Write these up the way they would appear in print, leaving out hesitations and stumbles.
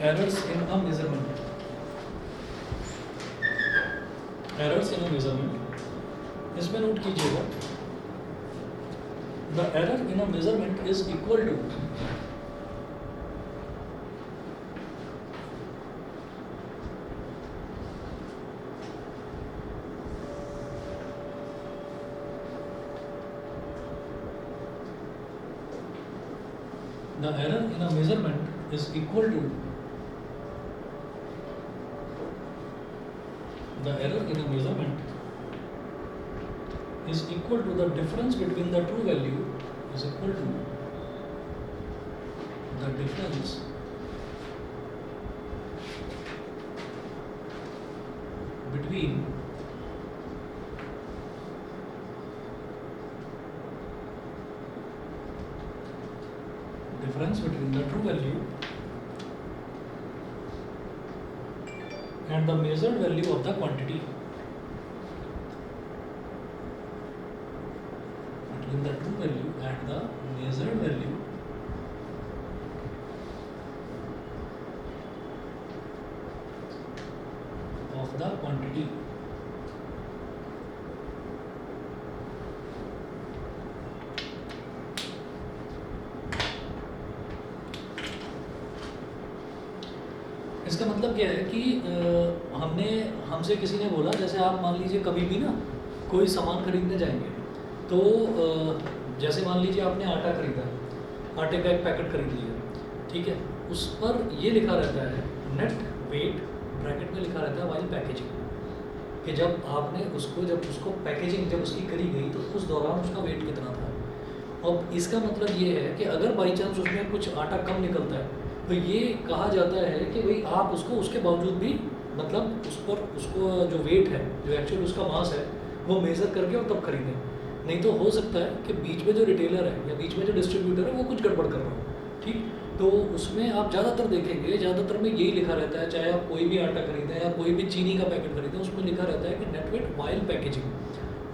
errors in a measurement. Errors in a measurement. इसमें note कीजिएगा, the error in a measurement is equal to the error in a measurement is equal to the error in a measurement is equal to the difference between the true value is equal to the difference between the true value and the measured value of the quantity. Between the true value and the measured value of the quantity. इसका मतलब क्या है कि हमसे किसी ने बोला, जैसे आप मान लीजिए कभी भी ना कोई सामान खरीदने जाएंगे तो जैसे मान लीजिए आपने आटा खरीदा, आटे का एक पैकेट खरीद लिया, ठीक है, उस पर ये लिखा रहता है नेट वेट, ब्रैकेट में लिखा रहता है वाइल पैकेजिंग, कि जब उसको पैकेजिंग जब उसकी करी गई तो उस दौरान उसका वेट कितना था। अब इसका मतलब ये है कि अगर बाई चांस उसमें कुछ आटा कम निकलता है तो ये कहा जाता है कि भाई आप उसको उसके बावजूद भी मतलब उसको जो वेट है, जो एक्चुअल उसका मास है, वो मेज़र करके और तब खरीदें। नहीं तो हो सकता है कि बीच में जो रिटेलर है या बीच में जो डिस्ट्रीब्यूटर है वो कुछ गड़बड़ कर रहा हो, ठीक। तो उसमें आप ज़्यादातर देखेंगे, ज़्यादातर में यही लिखा रहता है, चाहे आप कोई भी आटा खरीदें या कोई भी चीनी का पैकेट खरीदें, उसमें लिखा रहता है कि net weight while packaging.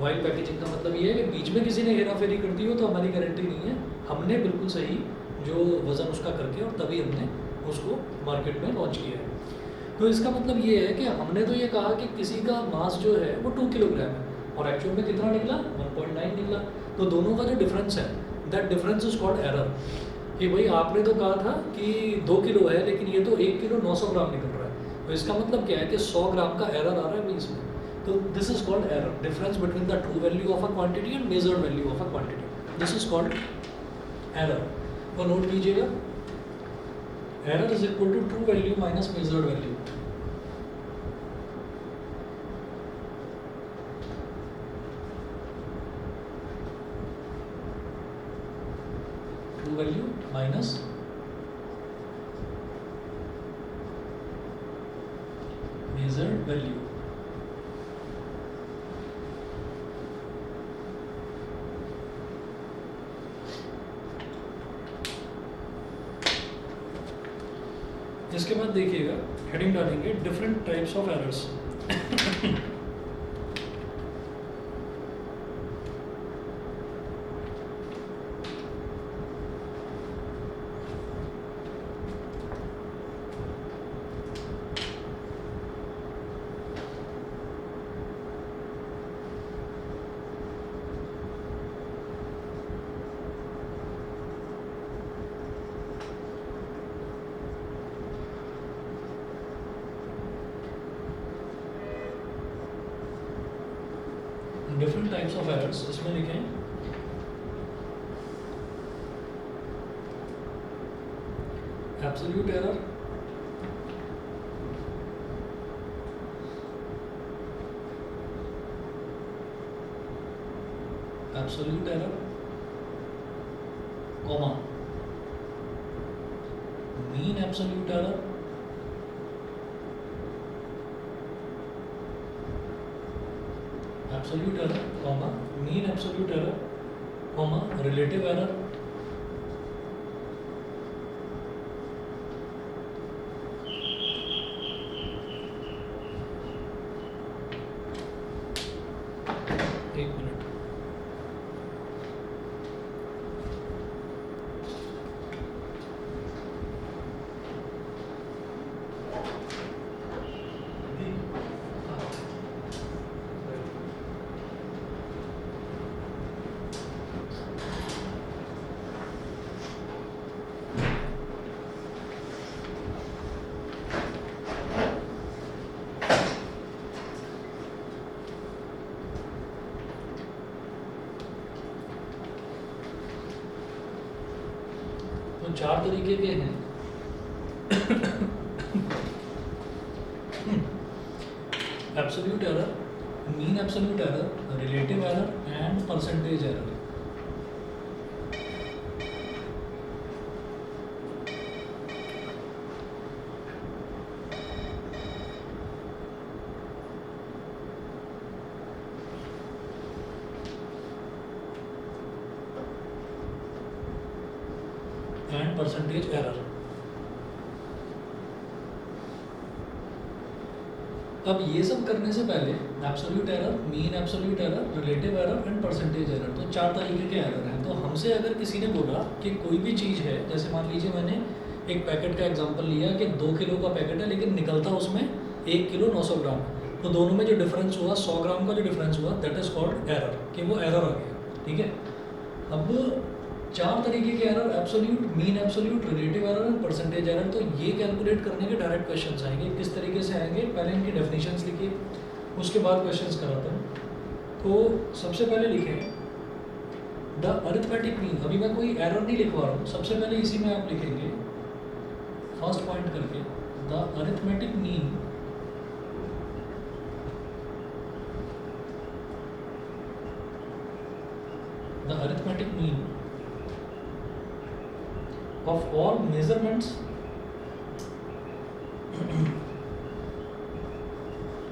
While packaging का मतलब ये है कि बीच में किसी ने हेरा फेरी कर दी हो तो हमारी गारंटी नहीं है, हमने बिल्कुल सही जो वज़न उसका करके और तभी हमने उसको मार्केट में लॉन्च किया है। तो इसका मतलब ये है कि हमने तो ये कहा कि किसी का मास जो है वो 2 किलोग्राम है और एक्चुअल में कितना निकला, 1.9 निकला। तो दोनों का जो डिफरेंस है, that difference is called error, कि भाई आपने तो कहा था कि 2 किलो है लेकिन ये तो 1 किलो 900 ग्राम निकल रहा है। तो इसका मतलब क्या है कि 100 ग्राम का एरर आ रहा है बीच में। तो this is called error, difference between the true value of a quantity and measured value of a quantity, this is called error. तो नोट कीजिएगा, error is equal to true value minus measured value. True value minus measured value. इसके बाद देखिएगा, heading डालेंगे different types of errors. Different types of errors, इसमें लिखें absolute error, absolute error, comma mean absolute error, absolute error, comma mean absolute error, comma relative error, एक minute, तो 4 तरीके के हैं। Absolute error, mean absolute error, relative error and percentage error. And percentage error. अब ये सब करने से पहले absolute error, mean absolute error, relative error and percentage error, तो 4 तरीके के एरर हैं। तो हमसे अगर किसी ने बोला कि कोई भी चीज़ है, जैसे मान लीजिए मैंने एक पैकेट का एग्जांपल लिया कि 2 किलो का पैकेट है लेकिन निकलता उसमें 1 किलो 900 ग्राम, तो दोनों में जो डिफरेंस हुआ 100 ग्राम का जो डिफरेंस हुआ दैट इज़ कॉल्ड एरर, कि वो एरर आ गया। ठीक है, अब 4 तरीके के error, absolute, mean absolute, relative error and percentage error, तो ये कैलकुलेट करने के डायरेक्ट क्वेश्चंस आएंगे। किस तरीके से आएंगे, पहले इनकी डेफिनेशंस लिखिए, उसके बाद क्वेश्चंस कराते हैं। तो सबसे पहले लिखें द अरिथमेटिक मीन। अभी मैं कोई एरर नहीं लिखवा रहा हूँ, सबसे पहले इसी में आप लिखेंगे फर्स्ट पॉइंट करके the arithmetic mean of all measurements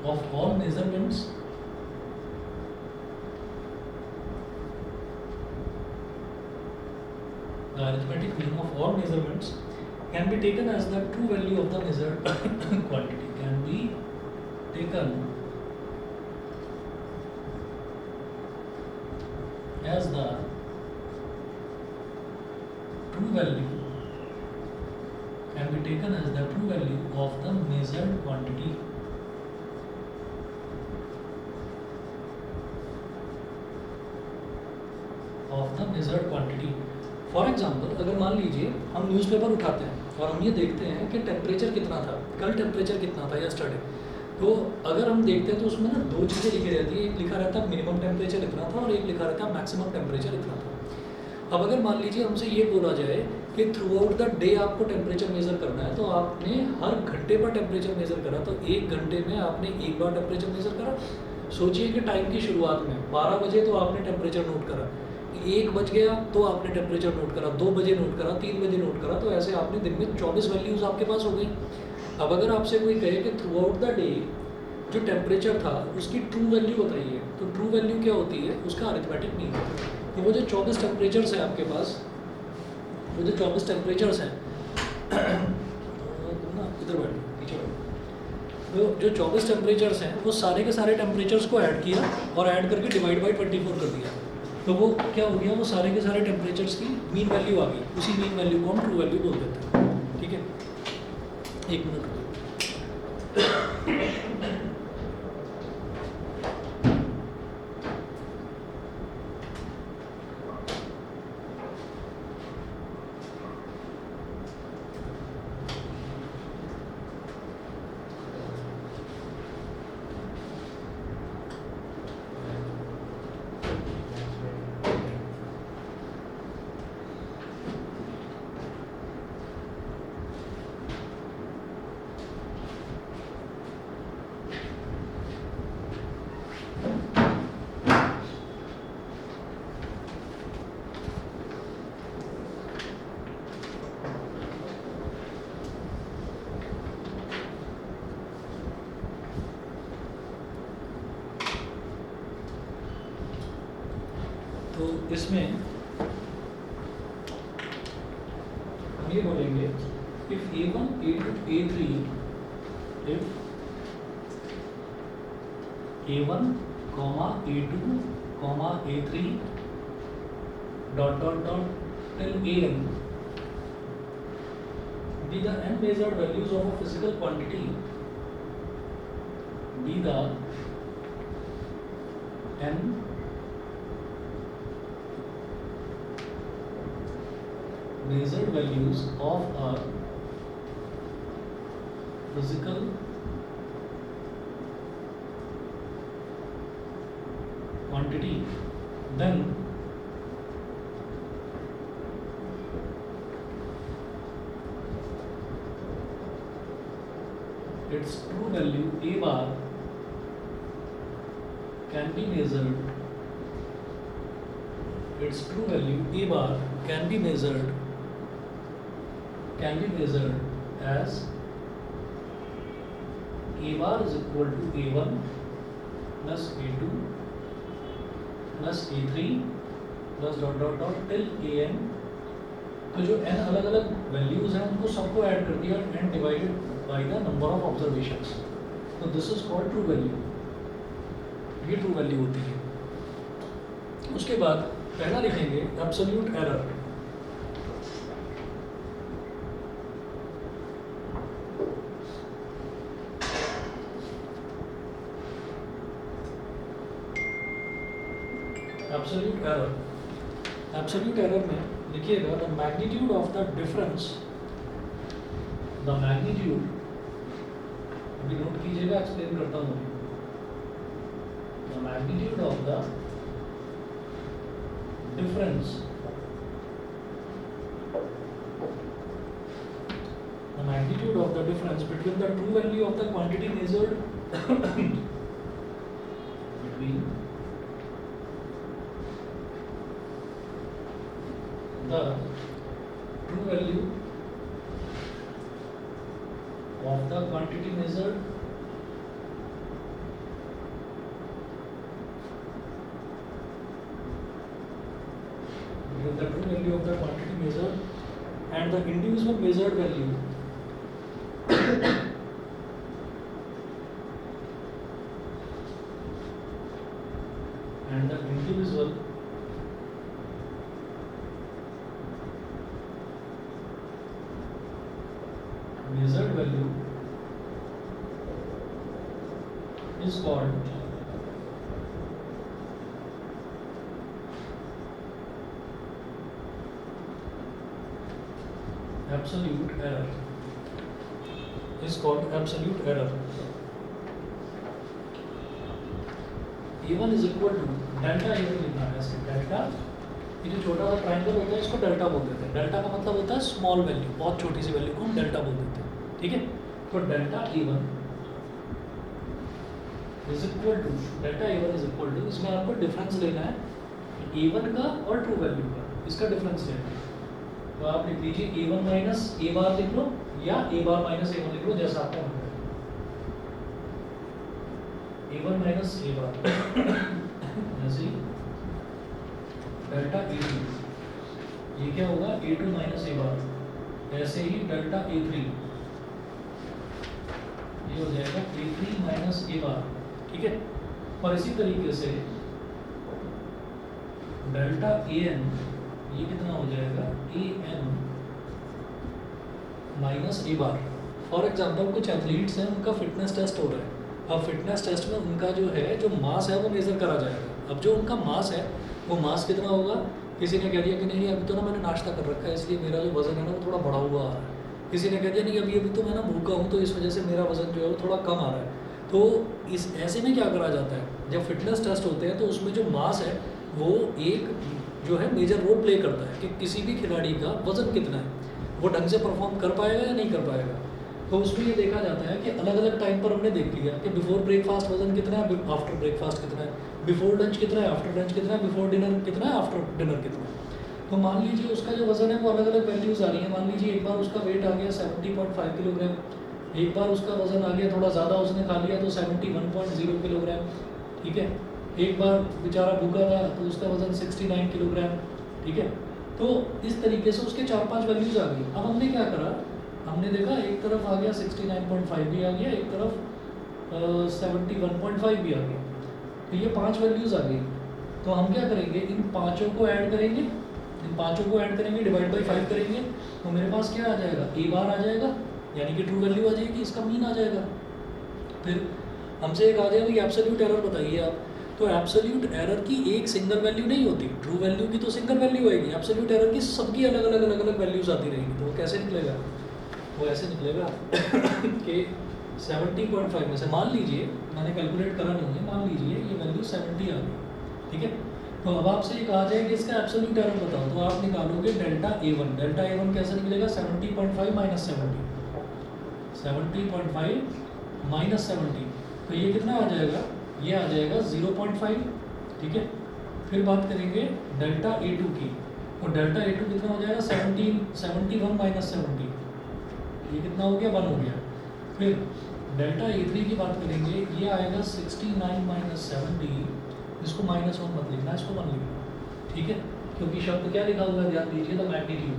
of all measurements the arithmetic mean of all measurements can be taken as the true value of the measured quantity, can be taken as the true value can be taken as the true value of the measured quantity for example, अगर मान लीजिए हम newspaper उठाते हैं और हम ये देखते हैं कि टेम्परेचर कितना था कल, टेम्परेचर कितना था यस्टरडे, तो अगर हम देखते हैं तो उसमें ना 2 चीज़ें लिखी रहती है, एक लिखा रहता है मिनिमम टेम्परेचर इतना था और एक लिखा रहता है मैक्सिमम टेम्परेचर इतना था। अब अगर मान लीजिए हमसे ये बोला जाए कि थ्रू आउट द डे आपको टेम्परेचर मेज़र करना है, तो आपने हर घंटे पर टेम्परेचर मेज़र करा, तो 1 घंटे में आपने एक बार टेम्परेचर मेज़र करा। सोचिए कि टाइम की शुरुआत में 12 बजे तो आपने टेम्परेचर नोट करा, 1 बज गया तो आपने टेम्परेचर नोट करा, 2 बजे नोट करा, 3 बजे नोट करा, तो ऐसे आपने दिन में 24 वैल्यूज़ आपके पास हो गई। अब अगर आपसे कोई कहे कि थ्रू आउट द डे जो टेम्परेचर था उसकी ट्रू वैल्यू बताइए, तो ट्रू वैल्यू क्या होती है, उसका अरिथमेटिक मीन। तो वो जो 24 टेम्परेचर्स हैं आपके पास, वो जो 24 टेम्परेचर्स हैं ना, इधर बैठ पीछे बैठ, तो जो 24 टेम्परेचर्स हैं वो सारे के सारे टेम्परेचर्स को ऐड किया और ऐड करके डिवाइड बाई 24 कर दिया, तो वो क्या हो गया, वो सारे के सारे टेम्परेचर्स की मीन वैल्यू आ गई। उसी मीन वैल्यू को हम ट्रू वैल्यू बोल देते हैं। ठीक है, 1 मिनट। तो इसमें हम ये बोलेंगे if A1, A2, A3, if A1, A2, A3 dot dot dot till An be the unmeasured values of a physical quantity, be the n measured values of a physical quantity, then can be measured, its true value A bar can be measured as A bar is equal to A1 plus A2 plus A3 plus dot dot dot till AN। तो जो n अलग अलग values हैं उनको सबको add कर दिया and divided by the number of observations. तो this is called true value, ये ट्रू वैल्यू होती है। उसके बाद पहला लिखेंगे एब्सोल्यूट एरर। एब्सोल्यूट एरर में लिखिएगा the magnitude of the difference, the magnitude, अभी नोट कीजिएगा, एक्सप्लेन करता हूँ। The magnitude of the difference, the magnitude of the difference between the true value of the quantity measured between the true value of the quantity measured the true value of the quantity measured and the individual measured value and the individual measured value is called absolute error, is called absolute error। A1 is equal to delta A1 लिखना है ऐसे, delta, ये जो छोटा सा triangle होता है इसको डेल्टा बोल देते हैं। डेल्टा का मतलब होता है स्मॉल वैल्यू, बहुत छोटी सी वैल्यू को हम डेल्टा बोल देते हैं, ठीक है। तो delta A1 is equal to, delta A1 is equal to, इसमें आपको डिफरेंस लेना है A1 का और ट्रू वैल्यू का, इसका डिफरेंस लेना है। तो आप लिख लीजिए A1 माइनस A बार लिख लो या A बार माइनस A1 लिख लो, जैसा आपका मन करे। A1 माइनस A बार जैसे डेल्टा A2, ये क्या होगा A2 माइनस A बार, ऐसे ही डेल्टा A3, ये हो जाएगा A3 माइनस A बार, ठीक है। और इसी तरीके से डेल्टा AN, ये कितना हो जाएगा AN minus A bar. For example कुछ एथलीट्स हैं, उनका फिटनेस टेस्ट हो रहा है। अब फिटनेस टेस्ट में उनका जो है, जो मास है वो मेजर करा जाएगा। अब जो उनका मास है वो मास कितना होगा, किसी ने कह दिया कि नहीं अभी तो ना मैंने नाश्ता कर रखा है इसलिए मेरा जो वज़न है ना वो थोड़ा बढ़ा हुआ आ रहा है। किसी ने कह दिया नहीं अभी तो मैं ना भूखा हूँ तो इस वजह से मेरा वज़न जो है वो थोड़ा कम आ रहा है। तो इस ऐसे में क्या करा जाता है, जब फिटनेस टेस्ट होते हैं तो उसमें जो मास है वो एक जो है मेजर रोल प्ले करता है कि किसी भी खिलाड़ी का वज़न कितना है, वो ढंग से परफॉर्म कर पाएगा या नहीं कर पाएगा। तो उसमें ये देखा जाता है कि अलग अलग टाइम पर हमने देख लिया कि बिफोर ब्रेकफास्ट वज़न कितना है, आफ्टर ब्रेकफास्ट कितना है, बिफोर लंच कितना है, आफ्टर लंच कितना है, बिफोर डिनर कितना है, आफ्टर डिनर कितना है। तो मान लीजिए उसका जो वज़न है वो अलग अलग वैल्यूज़ आ रही है। मान लीजिए एक बार उसका वेट आ गया 70.5 किलोग्राम, एक बार उसका वज़न आ गया थोड़ा ज़्यादा उसने खा लिया तो 71.0 किलोग्राम, ठीक है। एक बार बेचारा भूखा था तो उसका वज़न 69 किलोग्राम, ठीक है। तो इस तरीके से उसके 4-5 वैल्यूज़ आ गई। अब हमने क्या करा, हमने देखा एक तरफ आ गया 69.5 भी आ गया, एक तरफ 71.5 भी आ गया, तो ये 5 वैल्यूज़ आ गई। तो हम क्या करेंगे, इन पाँचों को ऐड करेंगे, डिवाइड बाई 5 करेंगे, तो मेरे पास क्या आ जाएगा, A बार आ जाएगा, यानी कि ट्रू वैल्यू आ जाएगी, इसका मीन आ जाएगा। फिर हमसे एक आ जाएगा कि एब्सोल्यूट एरर बताइए आप। तो एब्सोल्यूट एरर की एक सिंगल वैल्यू नहीं होती, ट्रू वैल्यू की तो सिंगल वैल्यू आएगी, एब्सोल्यूट एरर की सबकी अलग अलग वैल्यूज़ आती रहेंगी। तो वो कैसे निकलेगा, वो ऐसे निकलेगा कि 70.5 में से मान लीजिए, मैंने कैलकुलेट करा नहीं है, मान लीजिए ये वैल्यू 70 आ गई, ठीक है। तो अब आपसे ये कहा जाए कि इसका एब्सोल्यूट एरर बताओ, तो आप निकालोगे डेल्टा A1। डेल्टा A1 कैसे निकलेगा, 70.5 माइनस 70, 70.5 माइनस 70, तो ये कितना आ जाएगा ये आ जाएगा 0.5, ठीक है। फिर बात करेंगे डेल्टा A2 की, और डेल्टा A2 कितना हो जाएगा 71 माइनस 70, ये कितना हो गया 1 हो गया। फिर डेल्टा A3 की बात करेंगे, ये आएगा 69 माइनस 70, इसको -1 मत लिखना, इसको 1 लिखना, ठीक है। क्योंकि शब्द क्या लिखा हुआ है ध्यान दीजिए, द मैग्नीट्यूड।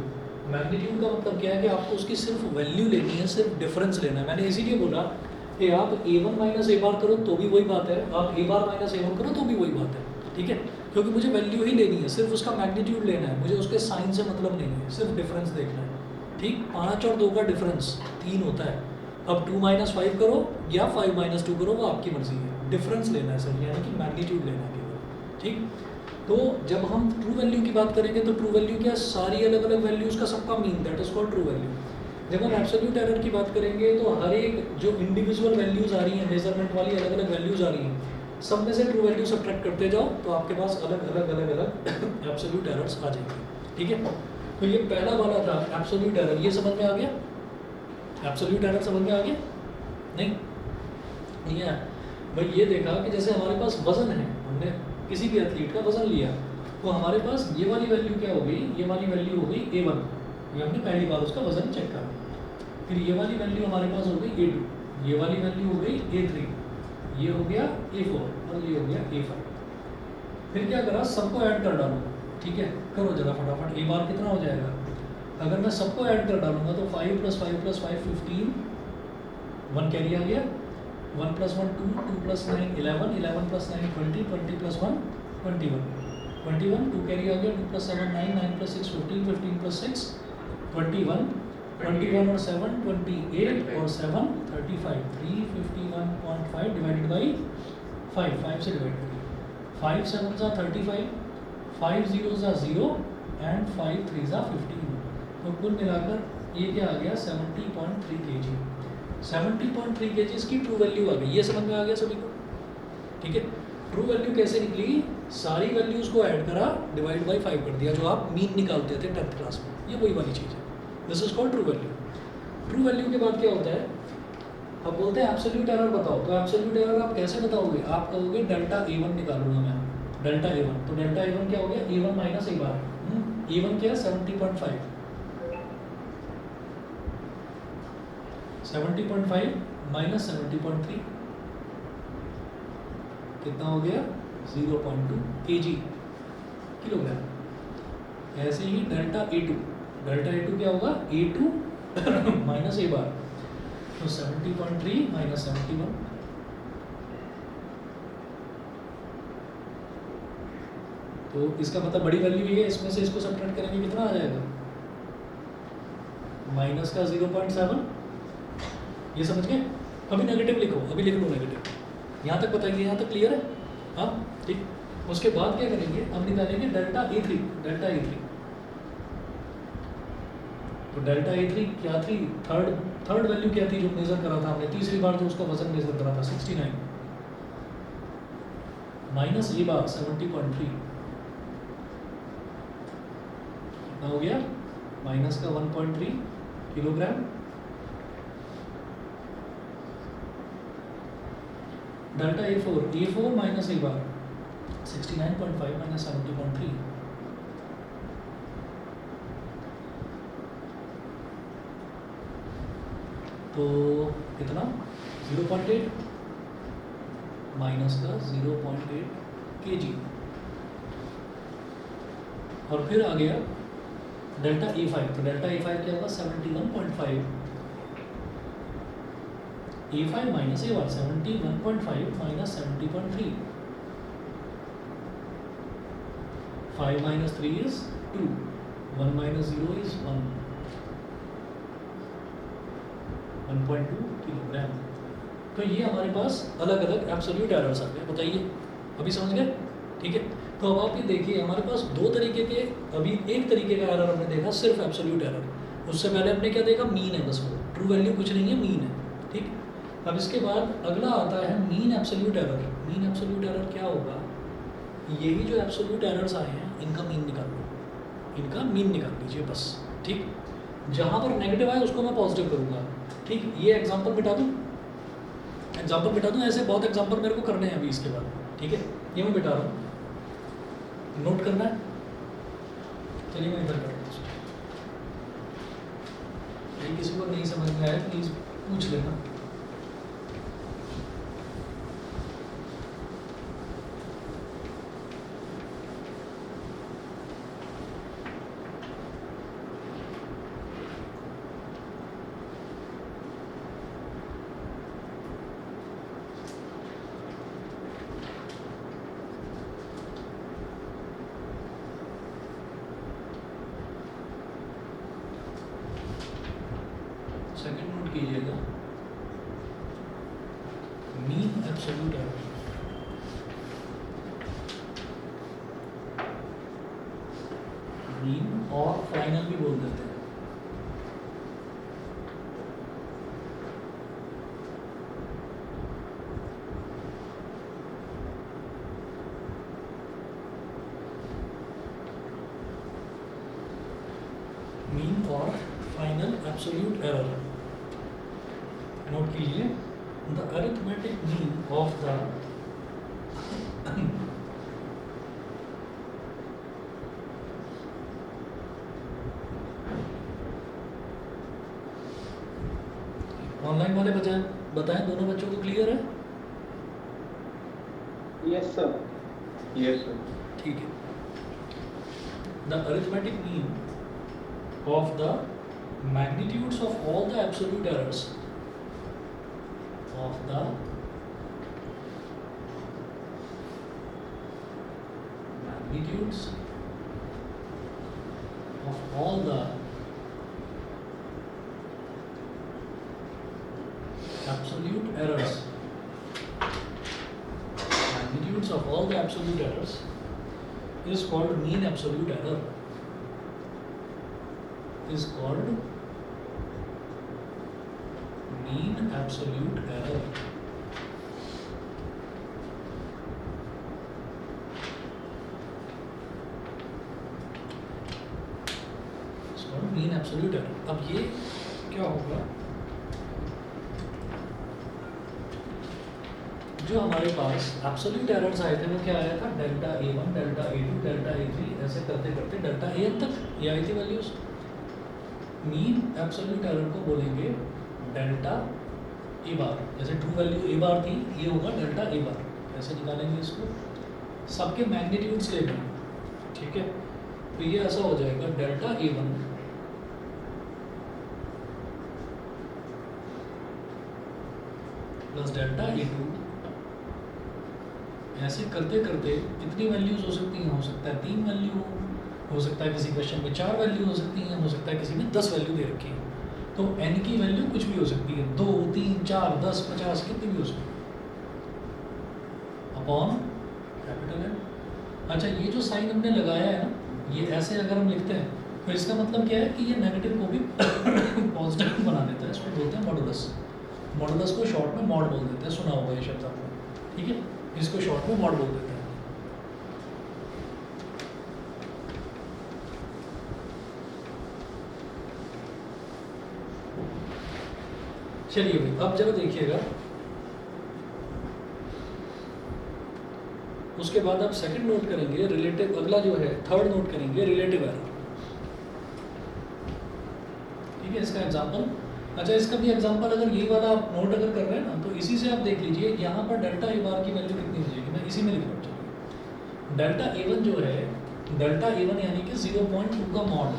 मैग्नीट्यूड का मतलब क्या है कि आपको उसकी सिर्फ वैल्यू लेनी है, सिर्फ डिफरेंस लेना है। मैंने इसीलिए बोला कि आप A1 माइनस A बार करो तो भी वही बात है, आप A बार माइनस A1 करो तो भी वही बात है, ठीक है। क्योंकि मुझे वैल्यू ही लेनी है, सिर्फ उसका मैग्नीट्यूड लेना है, मुझे उसके साइन से मतलब नहीं है, सिर्फ डिफरेंस देखना है, ठीक। 5 और 2 का डिफरेंस 3 होता है। अब 2 माइनस 5 करो या 5 माइनस 2 करो, वो आपकी मर्जी है, डिफरेंस लेना है सर, यानी कि मैग्नीट्यूड लेना है केवल, ठीक। तो जब हम ट्रू वैल्यू की बात करेंगे तो ट्रू वैल्यू क्या, सारी अलग अलग वैल्यूज़ का सबका mean, that is called true value. जब हम एब्सोल्यूट एरर की बात करेंगे तो हर एक जो इंडिविजुअल वैल्यूज़ आ रही हैं, मेजरमेंट वाली अलग अलग वैल्यूज़ आ रही हैं, सब में से ट्रू वैल्यू सब्ट्रैक्ट करते जाओ तो आपके पास अलग अलग एब्सोल्यूट एरर्स आ जाएंगे, ठीक है। तो ये पहला वाला था एब्सोल्यूट एरर, ये समझ में आ गया, एब्सोल्यूट एरर समझ में आ गया नहीं है भाई। ये देखा कि जैसे हमारे पास वजन है, हमने किसी भी एथलीट का वजन लिया, तो हमारे पास ये वाली वैल्यू क्या हो गई, ये वाली वैल्यू हो गई A1, ये हमने पहली बार उसका वजन चेक करा। फिर ये वाली वैल्यू हमारे पास हो गई A2, ये वाली वैल्यू हो गई A3, ये हो गया A4 और ये हो गया A5। फिर क्या करा, सबको ऐड कर डालो, ठीक है। करो जरा फटाफट, A बार कितना हो जाएगा, अगर मैं सबको ऐड कर डालूंगा तो 5 + 5 + 5 15, 1 कैरी आ गया, 1 + 1 2, 2 + 9 11, 11 + 9 20, 20 + 1 21, 21 2 कैरी आ गया, 2 + 7 9, 9 + 6 15, 15 + 6 21, 21 और 7 28 और 7 35, 351.5 डिवाइडेड बाई 5, 5 से डिवाइड करिए, 5 7 ज़ा 35, 5 0 ज़ा 0 एंड 5 3 ज़ा 15। तो कुल मिलाकर ये क्या आ गया 70.3 kg। 70.3 kg की ट्रू वैल्यू आ गई, ये समझ में आ गया सभी को, ठीक है। ट्रू वैल्यू कैसे निकली, सारी वैल्यूज़ को ऐड करा, डिवाइड बाई 5 कर दिया, जो आप मीन निकालते थे 10th क्लास में, ये वही वाली चीज़ है, this is called true value. True value के बाद क्या होता है, अब बोलते हैं एब्सोल्यूट एरर बताओ, तो एब्सोल्यूट एरर आप कैसे बताओगे, आप कहोगे डेल्टा A1 निकालूंगा मैं, डेल्टा A1, तो डेल्टा A1 क्या हो गया, A1 minus A bar, A1 क्या है 70.5, 70.5 माइनस 70.3 कितना हो गया 0.2 kg, किलोग्राम। ऐसे ही डेल्टा A2, डेल्टा A2 क्या होगा, A2 माइनस A बार, तो 70.3 माइनस 71, तो इसका मतलब बड़ी वैल्यू ये है, इसमें से इसको सब्ट्रैक्ट करेंगे कितना आ जाएगा, माइनस का 0.7, ये समझ गए। अभी नेगेटिव लिखो, अभी लिख लो नेगेटिव, यहाँ तक बताइए, यहाँ तक क्लियर है, हाँ ठीक। उसके बाद क्या करेंगे, अब निकालेंगे डेल्टा A3, डेल्टा A3, तो डेल्टा A3 क्या थी, थर्ड वैल्यू क्या थी जो मेजर करा था हमने, तीसरी बार जो उसका वजन मेजर करा था 69, माइनस A बार 70.3, कितना हो गया, माइनस का 1.3 kilogram. Delta A4 minus A bar 69.5 minus 70.3, तो कितना 0.8 माइनस का 0.8 kg। और फिर आ गया डेल्टा A5, तो डेल्टा A5 क्या होगा 71.5, A5 minus A bar 71.5 minus 70.3, 5 minus 3 is 2, 1 minus 0 is 1, 1.2 kilogram. तो ये हमारे पास अलग अलग एब्सोल्यूट एरर्स आ गए, बताइए अभी समझ गए, ठीक है। तो अब आप ये देखिए हमारे पास दो तरीके के, अभी एक तरीके का एरर हमने देखा सिर्फ एब्सोल्यूट एरर, उससे पहले हमने क्या देखा, मीन है बस, वो ट्रू वैल्यू कुछ नहीं है, मीन है, ठीक। अब इसके बाद अगला आता है mean absolute error. Mean absolute error क्या होगा, यही जो एब्सोल्यूट एरर्स आए हैं इनका मीन निकाल लो, इनका मीन निकाल लीजिए बस, ठीक। जहाँ पर नेगेटिव आए उसको मैं पॉजिटिव करूँगा, ठीक। ये एग्जांपल मिटा दूँ, एग्जाम्पल बिठा दूँ, ऐसे बहुत एग्जाम्पल मेरे को करने हैं अभी इसके बाद, ठीक है। ये मैं बिठा रहा हूँ, नोट करना है। चलिए मैं इधर करता हूँ। यदि किसी को नहीं समझ में आया प्लीज़ पूछ लेना। सेकंड नोट कीजिएगा, मीन एब्सोल्यूट एरर। मीन और फाइनल भी बोल देते हैं। मीन और फाइनल एब्सोल्यूट एरर नोट कीजिए। The arithmetic mean of the online वाले बताएं दोनों बच्चों को क्लियर है? Yes sir. Yes sir. ठीक है। The arithmetic mean of the magnitudes of all the absolute errors of the magnitudes of all the absolute errors, magnitudes of all the absolute errors is called mean absolute error, is called mean absolute error. Is called mean absolute error. अब ये क्या होगा, जो हमारे पास absolute errors आए थे वो क्या आया था, delta A1, delta A2, delta A3, ऐसे करते करते डेल्टा AN तक ये आई थी वैल्यूज। मीन एब्सोल्यूट एरर को बोलेंगे डेल्टा ए बार। जैसे ट्रू वैल्यू ए बार थी, ये होगा डेल्टा ए बार। कैसे निकालेंगे इसको, सबके मैग्नीट्यूड्स लेंगे, ठीक है। तो ये ऐसा हो जाएगा delta A1 plus delta A2, ऐसे करते करते कितनी वैल्यूज हो सकती हैं, हो सकता है 3 वैल्यू हो सकता है किसी क्वेश्चन में 4 वैल्यू हो सकती हैं, हो सकता है किसी में 10 वैल्यू दे रखी है। तो n की वैल्यू कुछ भी हो सकती है, 2, 3, 4, 10, 50 कितनी भी हो सकती है अपॉन कैपिटल N। अच्छा, ये जो साइन हमने लगाया है ना, ये ऐसे अगर हम लिखते हैं तो इसका मतलब क्या है कि ये नेगेटिव को भी पॉजिटिव बना देता है। इसको बोलते हैं मॉडुलस। मॉडुलस को शॉर्ट में मॉड बोल देते हैं, सुना होगा ये शब्द आपने, ठीक है। इसको शॉर्ट में मॉड बोल देते हैं। चलिए भाई, अब जरा देखिएगा, उसके बाद आप सेकंड नोट करेंगे रिलेटिव, अगला जो है थर्ड नोट करेंगे रिलेटिव एरर, ठीक है। इसका एग्जांपल, अच्छा इसका भी एग्जांपल अगर यही वाला आप नोट अगर कर रहे हैं ना, तो इसी से आप देख लीजिए यहाँ पर डेल्टा ए बार की वैल्यू कितनी हो जाएगी। मैं इसी में लिख रहा हूँ, चलिए। डेल्टा A1 जो है, डेल्टा A1 यानी कि 0.2 का मॉड,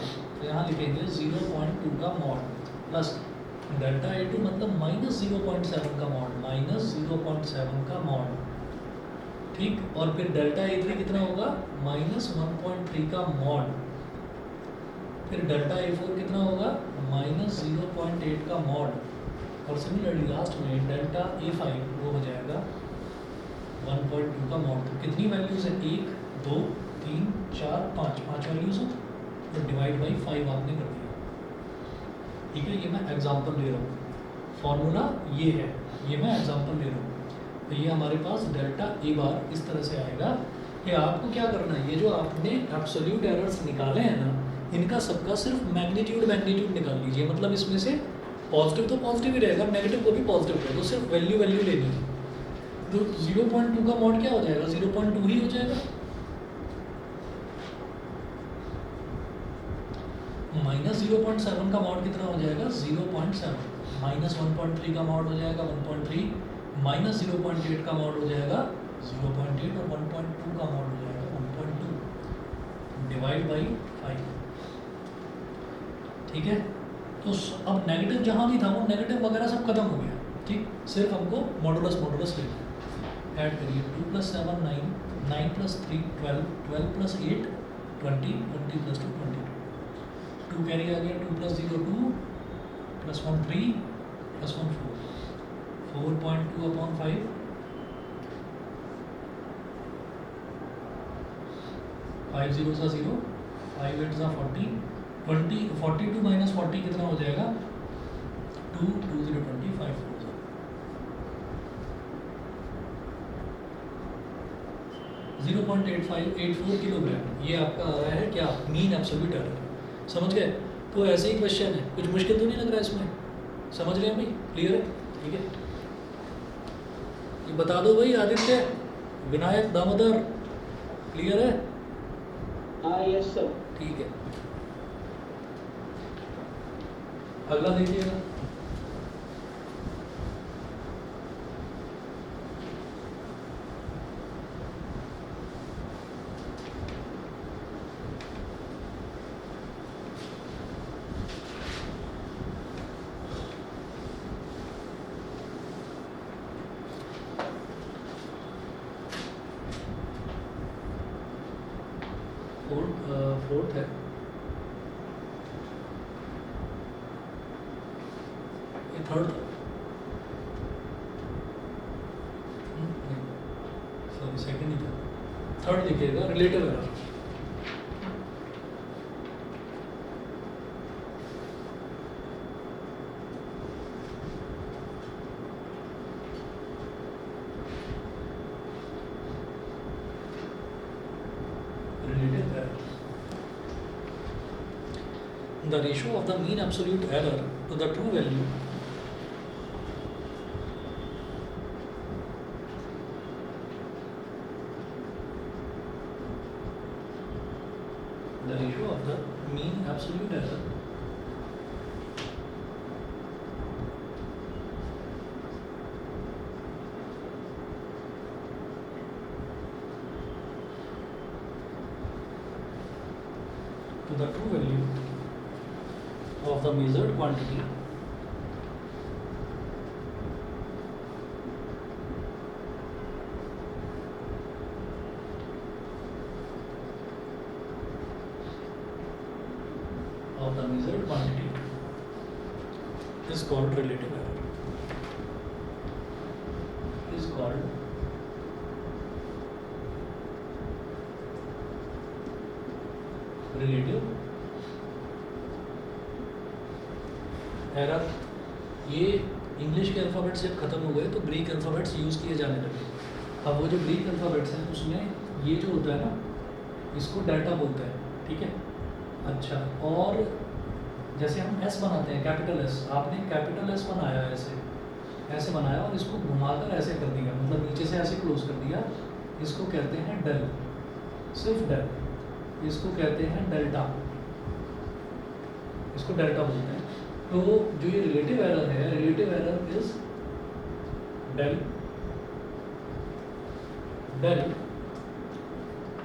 तो यहाँ लिखेंगे 0.2 का मॉड प्लस डेल्टा A2 मतलब -0.7 का मॉड, -0.7 का मॉड, ठीक। और फिर डेल्टा A3 कितना होगा, -1.3 का मॉड, फिर डेल्टा A4 कितना होगा, -0.8 का मॉड, और सिमिलरली लास्ट में डेल्टा A5 वो हो जाएगा 1.2 का मॉड। तो कितनी वैल्यूज है, 1, 2, 3, 4, 5 वैल्यूज हैं, तो डिवाइड बाई 5 आपने कर दिया, ठीक है। ये मैं एग्जांपल ले रहा हूँ, फॉर्मूला ये है, ये मैं एग्जांपल ले रहा हूँ। तो ये हमारे पास डेल्टा ए बार इस तरह से आएगा कि आपको क्या करना है, ये जो आपने एब्सोल्यूट एरर्स निकाले हैं ना, इनका सबका सिर्फ मैग्नीट्यूड निकाल लीजिए। मतलब इसमें से पॉजिटिव तो पॉजिटिव ही रहेगा, नेगेटिव को भी पॉजिटिव रहेगा, तो सिर्फ वैल्यू वैल्यू लेनी है। तो 0.2 का मॉड क्या हो जाएगा, 0.2 ही हो जाएगा। माइनस 0.7 का मॉड कितना हो जाएगा, 0.7। माइनस 1.3 का मॉड हो जाएगा 1.3, माइनस 0.8 का मॉड हो जाएगा 0.8, और 1.2 का मॉड हो जाएगा 1.2 डिवाइड बाई 5। ठीक है, तो अब नेगेटिव जहाँ भी था वो नेगेटिव वगैरह सब खत्म हो गया। ठीक, सिर्फ हमको मॉडुलस मॉडुलस लेना है। ऐड करिए, 2 + 7 9, 9 + 3 12, 12 + 8 20, 20 + 2 22, 2 कैरी आ गया, 2 + 0 2, +1 3, +1 4, 4.2/5, 5 0s are 0, 5 8s are 40, 20 42 - 40 कितना हो जाएगा, 2 2 0 20, 5 4 0.8584 किलोग्राम। ये आपका आ रहा है क्या, मीन एब्सोल्यूट एरर। समझ गए? तो ऐसे ही क्वेश्चन है, कुछ मुश्किल तो नहीं लग रहा है इसमें, समझ रहे हैं भाई, क्लियर है? ठीक है, ये बता दो भाई, आदित्य, विनायक, दामोदर, क्लियर है? हाँ यस सर। ठीक है, अगला देखिएगा। फोर्थ है, ये थर्ड था, सॉरी सेकंड ही था, थर्ड लिखिएगा, relative error. Relative error. The ratio of the mean absolute error to the true value absolute error to the true value of the measured quantity of the measured quantity is called relative error. Is called relative error. ये English के alphabets जब खत्म हो गए तो Greek alphabets use किए जाने लगे. अब वो जो ग्रीक अल्फ़ाबेट्स हैं उसमें ये जो होता है ना इसको डेल्टा बोलते हैं. ठीक है. अच्छा, और जैसे हम एस बनाते हैं कैपिटल एस, आपने कैपिटल एस बनाया ऐसे बनाया और इसको घुमाकर ऐसे कर दिया, मतलब नीचे से ऐसे क्लोज कर दिया. इसको कहते हैं डेल, सिर्फ डेल. इसको कहते हैं डेल्टा, इसको डेल्टा बोलते हैं. तो जो ये रिलेटिव एरर है, relative error is del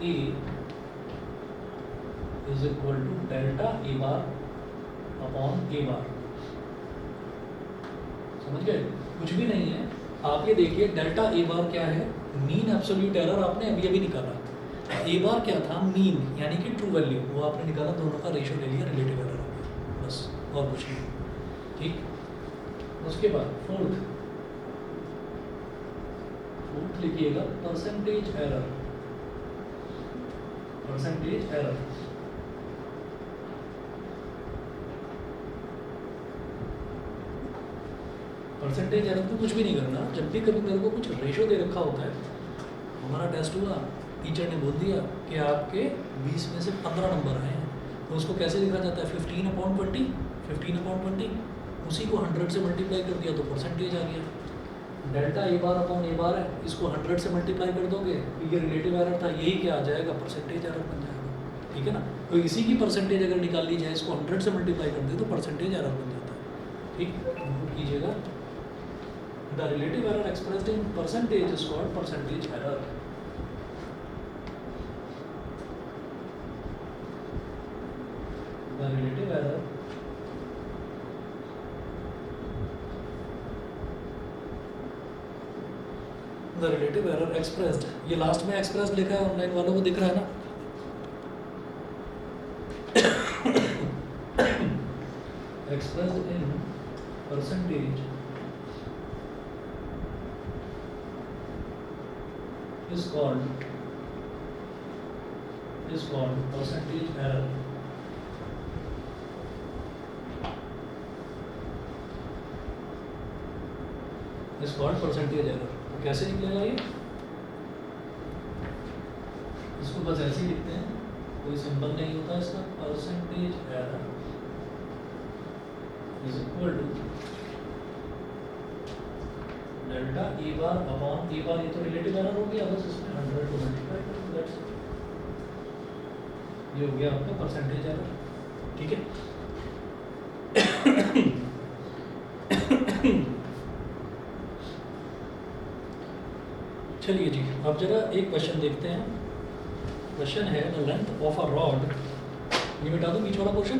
A is equal to delta A bar upon A bar. समझ गए? कुछ भी नहीं है. आप ये देखिए डेल्टा ए बार क्या है, मीन एब्सोल्यूट एरर आपने अभी अभी निकाला. ए बार क्या था, मीन यानी कि ट्रू वैल्यू, वो आपने निकाला, दोनों का रेशियो ले लिया, रिलेटिव एरर हो गया, बस और कुछ नहीं. ठीक. उसके बाद फोर्थ लिखिएगा percentage error. Percentage error percentage error को कुछ भी नहीं करना. जब भी कभी मेरे को कुछ रेशो दे रखा होता है, हमारा टेस्ट हुआ, टीचर ने बोल दिया कि आपके 20 में से 15 नंबर आए हैं, तो उसको कैसे लिखा जाता है, 15/20, 15/20. उसी को 100 से मल्टीप्लाई कर दिया तो परसेंटेज आ गया। Delta A bar upon A बार है, इसको 100 से मल्टीप्लाई कर दोगे, ये रिलेटिव एरर था, यही क्या आ जाएगा, परसेंटेज एरर बन जाएगा। ठीक है ना, तो इसी की परसेंटेज अगर निकाल ली जाए, इसको 100 से मल्टीप्लाई कर दे तो परसेंटेज एरर बन जाता है। ठीक, नोट कीजिएगा, the relative error expressed in percentage is called percentage error. The relative error the relative error expressed, ये लास्ट में एक्सप्रेस्ड लिखा है, ऑनलाइन वालों को दिख रहा है ना, expressed in percentage is called percentage error। is called percentage error। तो कैसे निकलेगा ये, इसको बस ऐसे ही लिखते हैं, कोई सिंबल नहीं होता इसका। Percentage error is equal to delta A bar upon A bar, ये तो रिलेटिव एरर हो गया, बस इसमें 100 को मल्टीप्लाई कर दो, दैट्स ये हो गया आपका परसेंटेज एरर। ठीक है, चलिए जी, अब जरा एक क्वेश्चन देखते हैं। क्वेश्चन है the length of a rod, ये मिटा दो बीच वाला portion.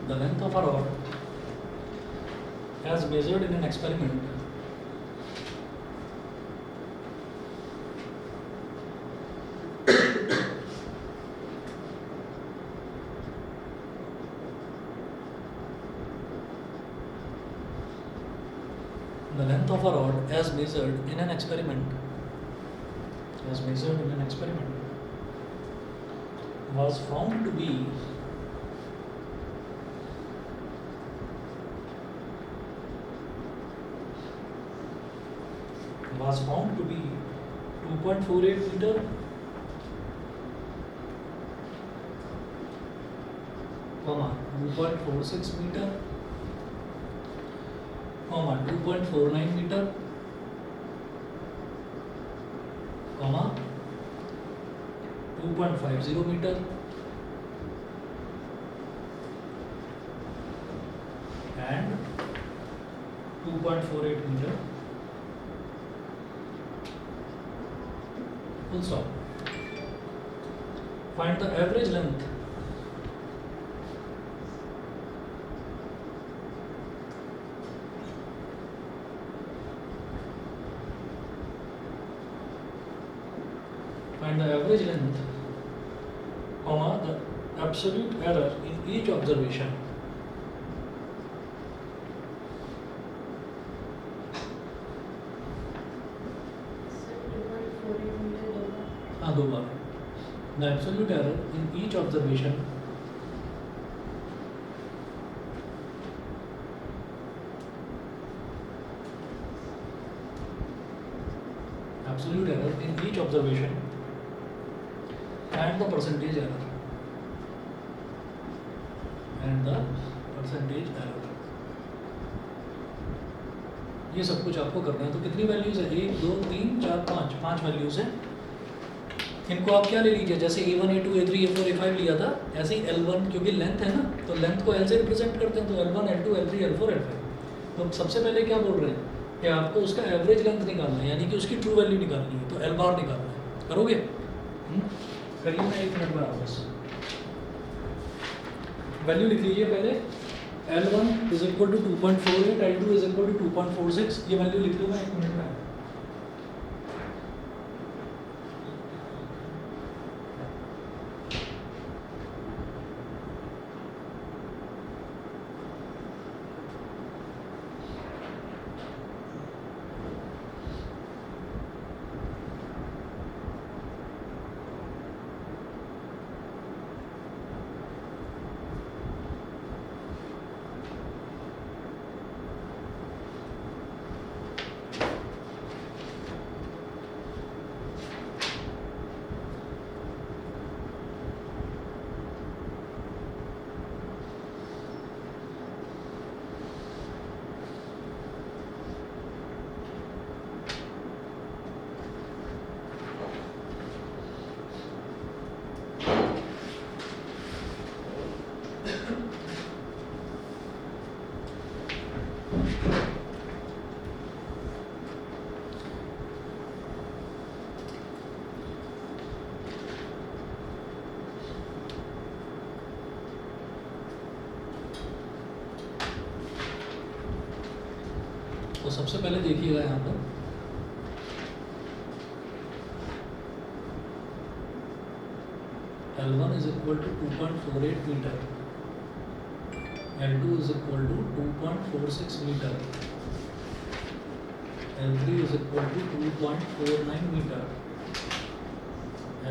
The length of a rod as measured in an experiment the length of a rod as measured in an experiment was found to be was found to be 2.48 meter, comma 2.46 meter, comma 2.49 meter, comma 2.50 meter, and 2.48 meter. Full stop. Find the average length comma the absolute error in each observation. दो बार the absolute error in each observation and the percentage error ये सब कुछ आपको करना है। तो कितनी values है, 1 2 3 4 5 वैल्यूज है। इनको आप क्या ले लीजिए, जैसे A1 A2 A3 A4 A5 लिया था, ऐसे ही L1, क्योंकि लेंथ है ना, तो लेंथ को L से रिप्रेजेंट करते हैं, तो L1 L2 L3 L4 L5। तो सबसे पहले क्या बोल रहे हैं कि आपको उसका एवरेज लेंथ निकालना है, यानी कि उसकी ट्रू वैल्यू निकालनी है, तो L बार निकालना है। करोगे? करिए, मैं 1 मिनट में आता हूँ। वैल्यू लिख लीजिए पहले, L1 is equal to 2.48, L2 is equal to 2.46, ये वैल्यू लिख लूँ मैं 1 मिनट में। तो सबसे पहले देखिएगा यहाँ पर L1 is equal to 2.48 meter, L2 is equal to 2.46 meter, L3 is equal to 2.49 meter,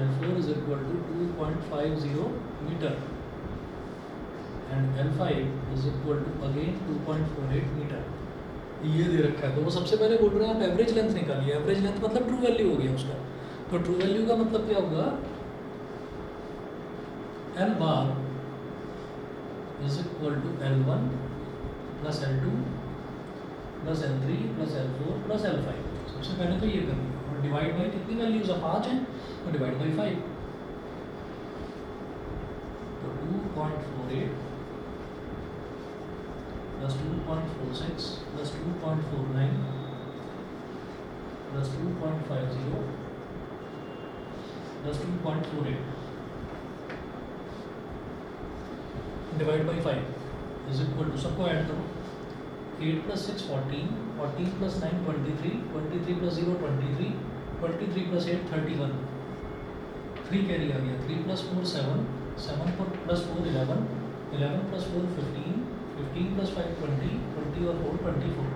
L4 is equal to 2.50 meter, and L5 is equal to again 2.48 meter. ये दे रखा है। तो वो सबसे पहले बोल रहे हैं आप एवरेज लेंथ निकालिए। एवरेज लेंथ मतलब ट्रू वैल्यू हो गया उसका। तो ट्रू वैल्यू का मतलब क्या होगा, L bar is equal to L1 plus L2 plus L3 plus L4 plus L5। सबसे पहले तो ये करनी है और डिवाइड बाई कितनी वैल्यूज है, 5 हैं, तो डिवाइड बाई 5। तो 2.48 plus 2.46 plus 2.49 plus 2.50 plus 2.48 divide by 5 is equal to, सबको ऐड करो, 8 plus 6 14, 14 plus 9 23, 23 plus 0 23, 23 plus 8 31, 3 carry आ गया, 3 plus 4 7, 7 plus 4 11, 11 plus 4 15, 15 plus 5 20, 20 और 4 24,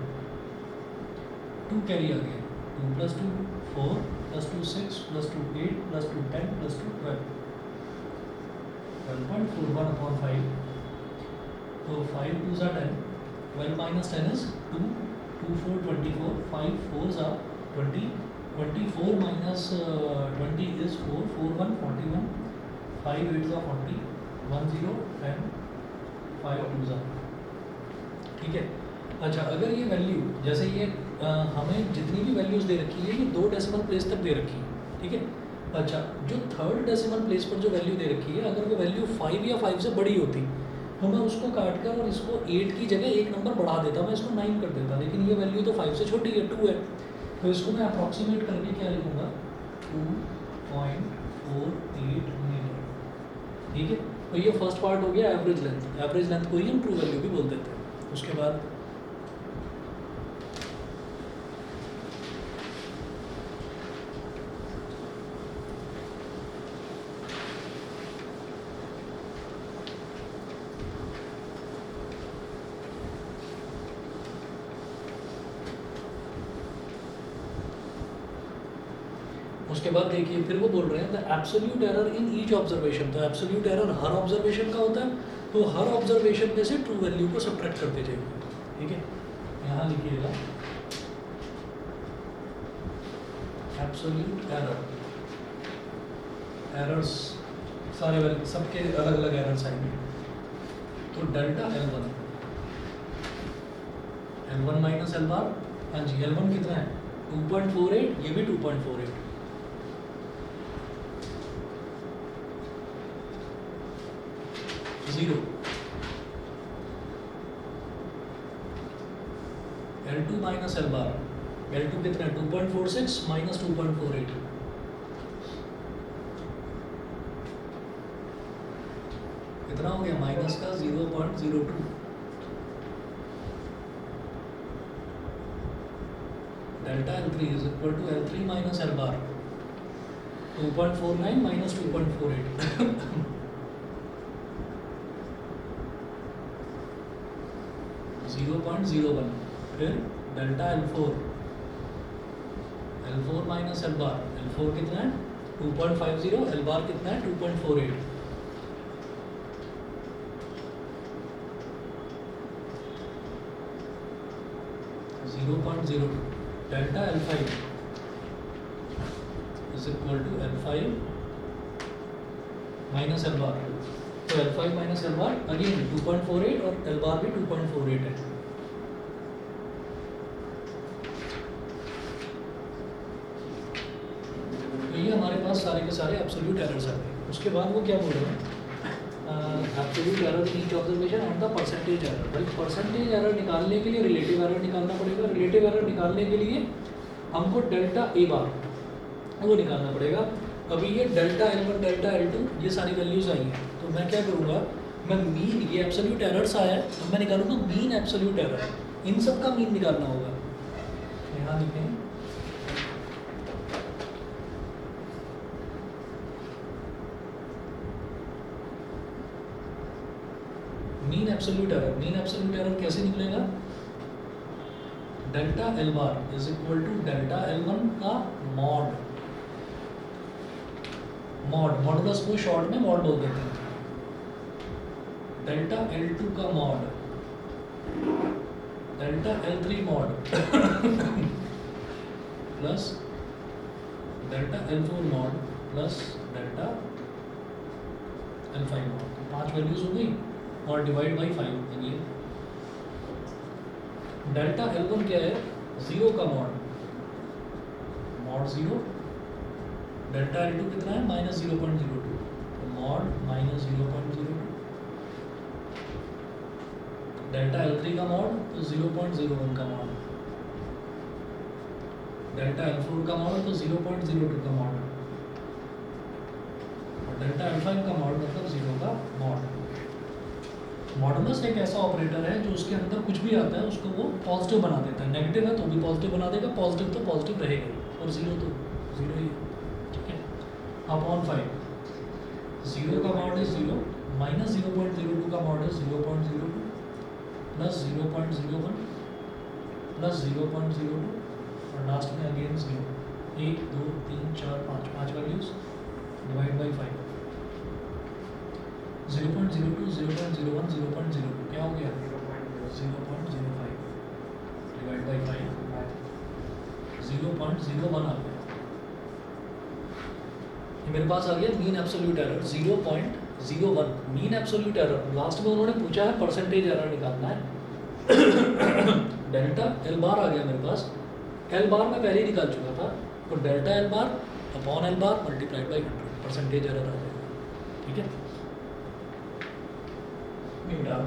2 कैरी आ गया, 2 plus 2 4 plus 2 6 plus 2 8 plus 2 10 plus 2 12, 12.41 upon 5। तो 5 2s are 10, 12 minus 10 is 2, 2 4 24, 5 4s are 20, 24 minus 20 is 4, 4 1 41, 5 8s are 40, 1 0 10, 5 2s are, ठीक है। अच्छा, अगर ये वैल्यू जैसे ये हमें जितनी भी वैल्यूज़ दे रखी है ये 2 डेसिमल प्लेस तक दे रखी है, ठीक है। अच्छा, जो थर्ड डेसिमल प्लेस पर जो वैल्यू दे रखी है, अगर वो वैल्यू 5 या 5 से बड़ी होती तो मैं उसको काट कर और इसको 8 की जगह एक नंबर बढ़ा देता, मैं इसको 9 कर देता, लेकिन ये वैल्यू तो 5 से छोटी है, 2 है, तो इसको मैं अप्रॉक्सीमेट करके क्या लिखूँगा, 2.48 मीटर, ठीक है। तो ये फर्स्ट पार्ट हो गया एवरेज लेंथ। एवरेज लेंथ को ही हम ट्रू वैल्यू भी बोल देते हैं। उसके बाद देखिए फिर वो बोल रहे हैं the absolute error in each observation. तो एब्सोल्यूट एरर हर ऑब्जर्वेशन का होता है, तो हर ऑब्जर्वेशन में से ट्रू वैल्यू को सब्ट्रैक्ट करते जाइए, ठीक है। यहाँ लिखिएगा एब्सोल्यूट एरर, एरर्स सारे वैल्यू सबके अलग अलग एरर्स आएंगे। तो delta L1, L1 minus L बार, हाँ जी L1 कितना है 2.48, ये भी 2.48, जीरो। L2 माइनस L बार, L2 कितना है 2.46 माइनस 2.48, कितना हो गया माइनस का 0.02। Delta L3 is equal to L3 minus L bar, 2.49 minus 2.48, 0.01। फिर delta L4, L4 minus L बार, L4 कितना है 2.50, L बार कितना है 2.48, delta L5 is equal to L5 minus L bar. तो L5 माइनस L बार अगेन 2.48 और L बार भी 2.48 है। तो ये हमारे पास सारे के सारे एब्सोल्यूट एरर्स आ गए। उसके बाद वो क्या बोल रहे हैं, absolute error in each observation and the percentage error. भाई परसेंटेज एरर निकालने के लिए रिलेटिव एरर निकालना पड़ेगा। रिलेटिव एरर निकालने के लिए हमको डेल्टा ए बार वो निकालना पड़ेगा। अभी ये डेल्टा L1 डेल्टा L2 ये सारी वैल्यूज आई हैं, तो मैं क्या करूँगा, मैं मीन, ये एब्सोल्यूट एरर्स आया है, तो मैं निकालूंगा मीन एब्सोल्यूट एरर, इन सब का मीन निकालना होगा। यहाँ लिखें mean absolute error. Mean absolute error कैसे निकलेगा? Delta L bar is equal to delta L one का मॉड। मॉडुलस को शॉर्ट में मॉड बोल देते हैं। डेल्टा एल टू का mod, delta L three mod plus delta L four mod plus delta L five mod. 5 values हो गई और डिवाइड बाई 5 यानी डेल्टा एल वन क्या है? 0 का mod, mod 0। Delta L to कितना है? माइनस 0.02, तो mod minus 0.02। Delta L three का मॉड तो 0.01 का मॉड, डेल्टा एल फोर का मॉड तो 0.02 का मॉड, और डेल्टा एल फाइव का मॉड मतलब 0 का मॉड। मॉडुलस एक ऐसा ऑपरेटर है जो उसके अंदर कुछ भी आता है उसको वो पॉजिटिव बना देता है। नेगेटिव है तो भी पॉजिटिव बना देगा, पॉजिटिव तो पॉजिटिव रहेगा, और 0 तो 0 ही है। ठीक है, अपॉन 5, 0 का मॉड है 0, माइनस 0.02 का मॉड है 0.02 प्लस 0.01 प्लस 0.02 और लास्ट में अगेन 0। 1 2 3 4 5 values divide by 5। 0.02 0.01 0.02 क्या हो गया? 0.05 डिवाइड बाई 5 0.01 आ गया। ये मेरे पास आ गया mean absolute error 0.01। Mean absolute error last में उन्होंने पूछा है परसेंटेज एरर निकालना है। डेल्टा एल बार आ गया मेरे पास। एल बार मैं पहले ही निकाल चुका था, तो delta L bar upon L bar multiplied by 100 percentage error आ जाएगा। ठीक है, डाल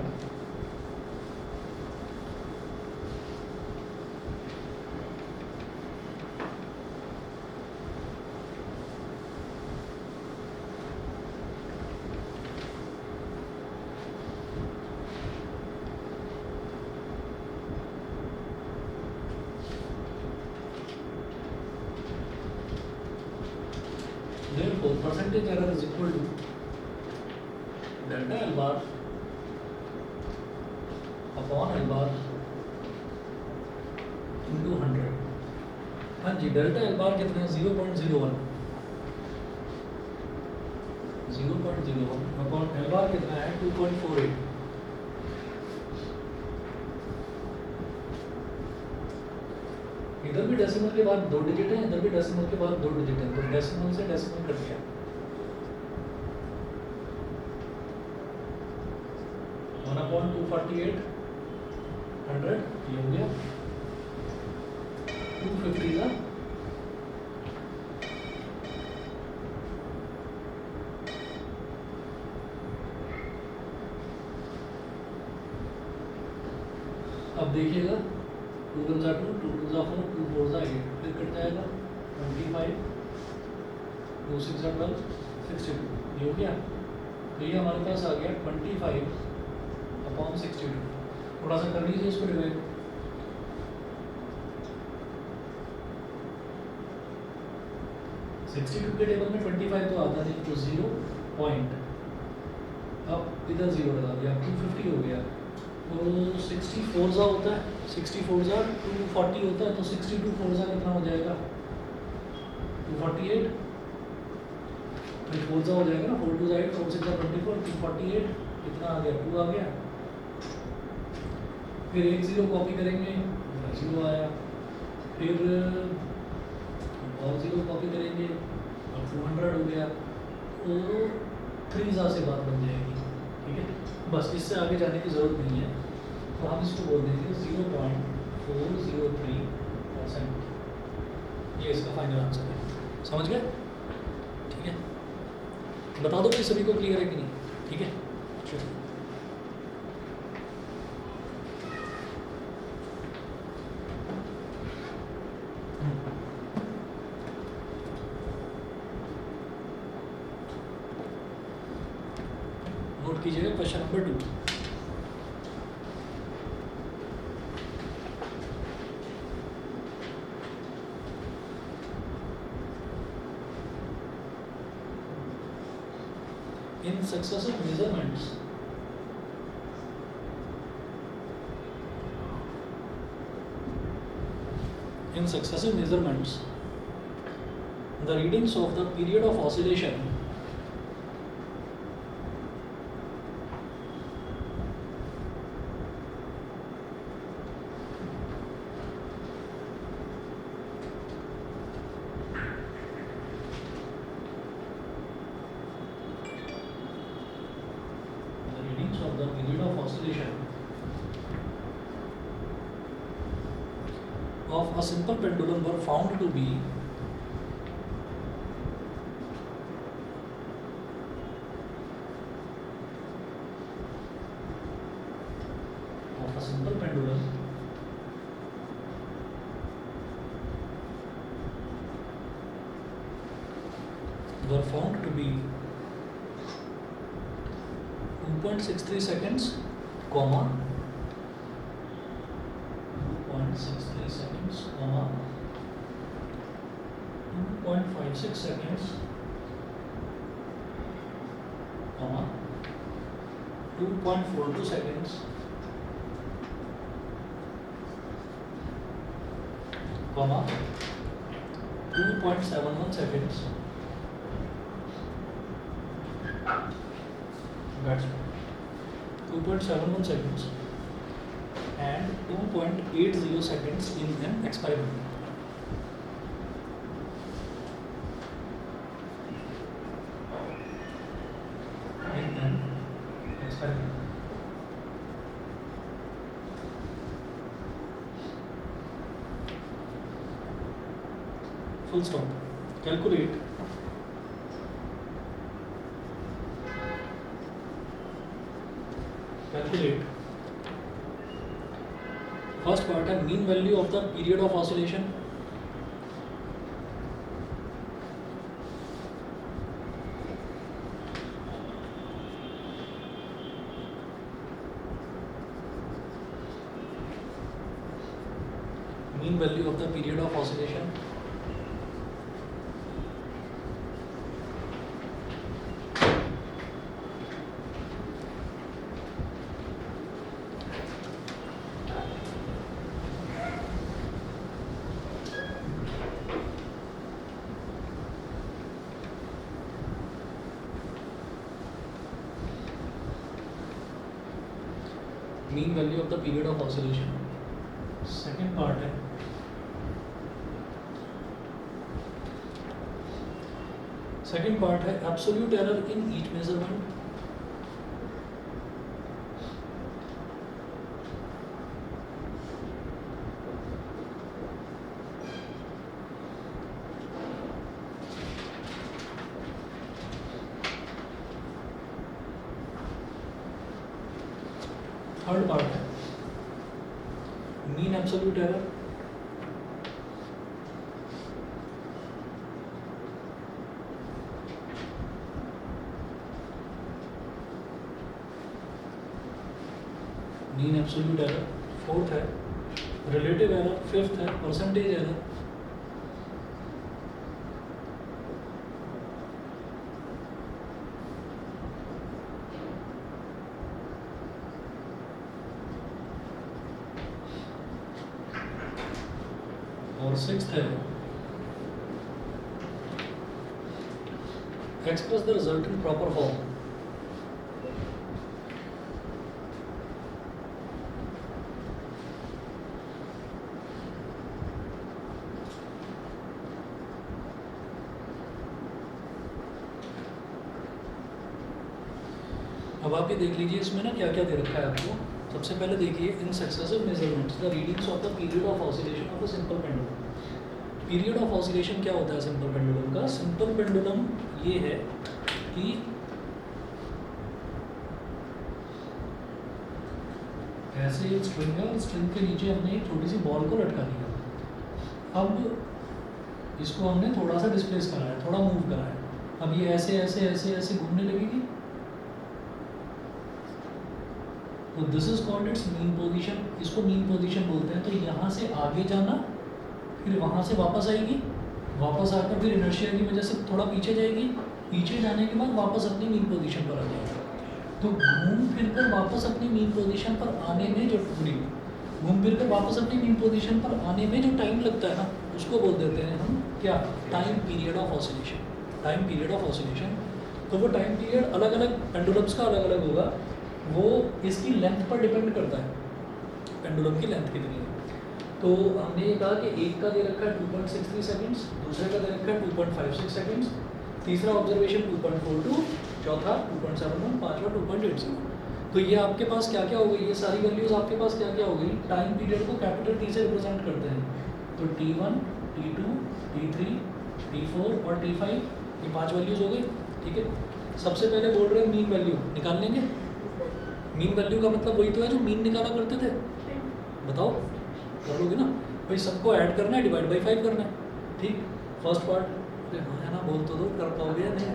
therefore percentage error is equal to delta L bar upon L bar into 100। हाँ जी, डेल्टा L बार कितना है? 0.01 अपॉन L बार कितना है? 2.48। इधर भी डेसिमल के बाद 2 डिजिट है, इधर भी डेसिमल के बाद 2 डिजिट है, तो डेसिमल से डेसिमल कट गया। 1/248 100 ये हो गया 250 का अब देखिएगा 2 × 2 2 × 4 2 × 4 8 फिर कट जाएगा 25 2 6 12 62 ये हो गया। तो ये हमारे पास आ गया 25 अपॉन 62। थोड़ा सा कर लीजिए इसको डिवाइड। 62 के टेबल में 25 तो आता नहीं, तो 0 पॉइंट, अब इधर 0 लगा दिया, 250 हो गया। तो 64 ज़ा होता है, 64 ज़ा 240 होता है, तो 62 4 ज़ा कितना हो जाएगा? 248। फिर 4 ज़ा हो जाएगा ना, 4 2 ज़ा 8 4 6 ज़ा 24 248 कितना आ गया? 2 आ गया। फिर 1 0 कॉपी करेंगे, 0 आया। फिर और 0 कॉपी करेंगे और 200 हो गया। तो 3 ज़ा से बात बन जाएगी। ठीक है, बस इससे आगे जाने की ज़रूरत नहीं है, तो हम इसको बोल देंगे 0.403%। ये इसका फाइनल आंसर है। समझ गए? ठीक है, बता दो कि सभी को क्लियर है कि नहीं। ठीक है, चलिए नोट कीजिएगा question number 2। in successive measurements the readings of the period of oscillation of a simple pendulum were found to be were found to be 2.63 seconds, comma 2.63 seconds, comma 2.56 seconds, comma 2.42 seconds, comma 2.71 seconds. That's 2.71 seconds and 2.80 seconds in an experiment. In an experiment. Full stop. Calculate first part है mean value of the period of oscillation, mean value of the period of oscillation, mean value of the period of oscillation. Second part है absolute error in each measurement. Third part है mean absolute error, mean absolute error. Fourth है relative error, fifth है percentage error, और sixth है express the result in proper form. अब आप ये देख लीजिए इसमें ना क्या क्या दे रखा है आपको। सबसे पहले देखिए in successive measurements the readings of the period of oscillation of a simple pendulum. Period of oscillation क्या होता है सिंपल पेंडुलम का? सिंपल पेंडुलम ये है कि ऐसे एक स्ट्रिंग है और स्ट्रिंग के नीचे हमने एक छोटी सी बॉल को लटका दिया। अब इसको हमने थोड़ा सा डिस्प्लेस करा है, थोड़ा मूव करा है। अब ये ऐसे ऐसे ऐसे ऐसे घूमने लगेगी, तो this is called its mean position. इसको मीन पोजीशन बोलते हैं। तो यहाँ से आगे जाना, फिर वहाँ से वापस आएगी, वापस आकर फिर इनर्शिया की वजह से थोड़ा पीछे जाएगी, पीछे जाने के बाद वापस अपनी मीन पोजीशन पर आ जाएगा। तो घूम फिर कर वापस अपनी मीन पोजीशन पर आने में जो घूम फिर कर वापस अपनी मीन पोजीशन पर आने में जो टाइम लगता है ना, उसको बोल देते हैं हम क्या, time period of oscillation. Time period of oscillation. तो वो टाइम पीरियड अलग अलग पेंडुलम्स का अलग अलग होगा, वो इसकी लेंथ पर डिपेंड करता है, पेंडुलम की लेंथ कितनी है। तो हमने ये कहा कि एक का दे रखा है 2.63 सेकंड्स, दूसरे का दे रखा है 2.56 सेकंड्स, तीसरा ऑब्जर्वेशन 2.42, चौथा 2.71, पांचवा 2.87। तो ये आपके पास क्या क्या हो गई, ये सारी वैल्यूज आपके पास क्या क्या हो गई, टाइम पीरियड को कैपिटल टी से रिप्रेजेंट करते हैं। तो T1, T2, T3, T4 और T5, ये 5 वैल्यूज हो गई। ठीक है, सबसे पहले बोल रहे हैं मीन वैल्यू निकाल लेंगे। मीन वैल्यू का मतलब वही तो है जो मीन निकाला करते थे, बताओ कर लोगे ना भाई, सबको ऐड करना है, डिवाइड बाई 5 करना है। ठीक, फर्स्ट पार्ट हाँ है ना, बोल तो दो, कर पाओगे या नहीं?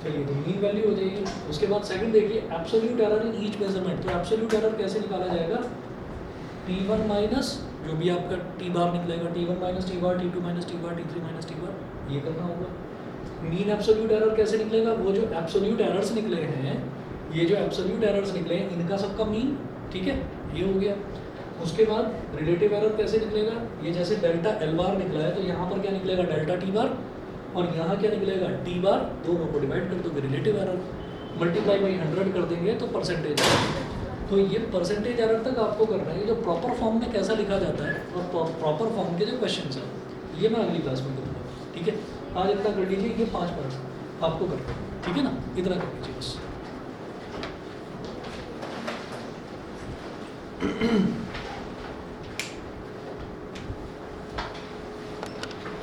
चलिए, तो मीन वैल्यू हो जाएगी। उसके बाद सेकंड देखिए, absolute error in each measurement. तो एब्सोल्यूट एरर कैसे निकाला जाएगा, T1 माइनस जो भी आपका T बार निकलेगा, T1 माइनस T बार, T2 माइनस T बार, T3 माइनस T बार, ये करना होगा। मीन एब्सोल्यूट एरर कैसे निकलेगा, वो जो एब्सोल्यूट एरर्स निकले हैं, ये जो एब्सोल्यूट एरर्स निकले हैं, इनका सबका मीन। ठीक है, ये हो गया। उसके बाद रिलेटिव एरर कैसे निकलेगा, ये जैसे डेल्टा एल बार निकला है, तो यहाँ पर क्या निकलेगा, डेल्टा टी बार, और यहाँ क्या निकलेगा, टी बार। दोनों को डिवाइड कर दोगे, रिलेटिव एरर मल्टीप्लाई बाई 100 कर देंगे तो परसेंटेज। तो ये परसेंटेज एरर तक आपको करना है। ये जो प्रॉपर फॉर्म में कैसा लिखा जाता है और प्रॉपर फॉर्म के जो क्वेश्चन हैं, ये मैं अगली क्लास में करूँगा। ठीक है, आज इतना कर लीजिए, ये 5 पार्ट आपको करना है। ठीक है ना, इतना कर लीजिए बस।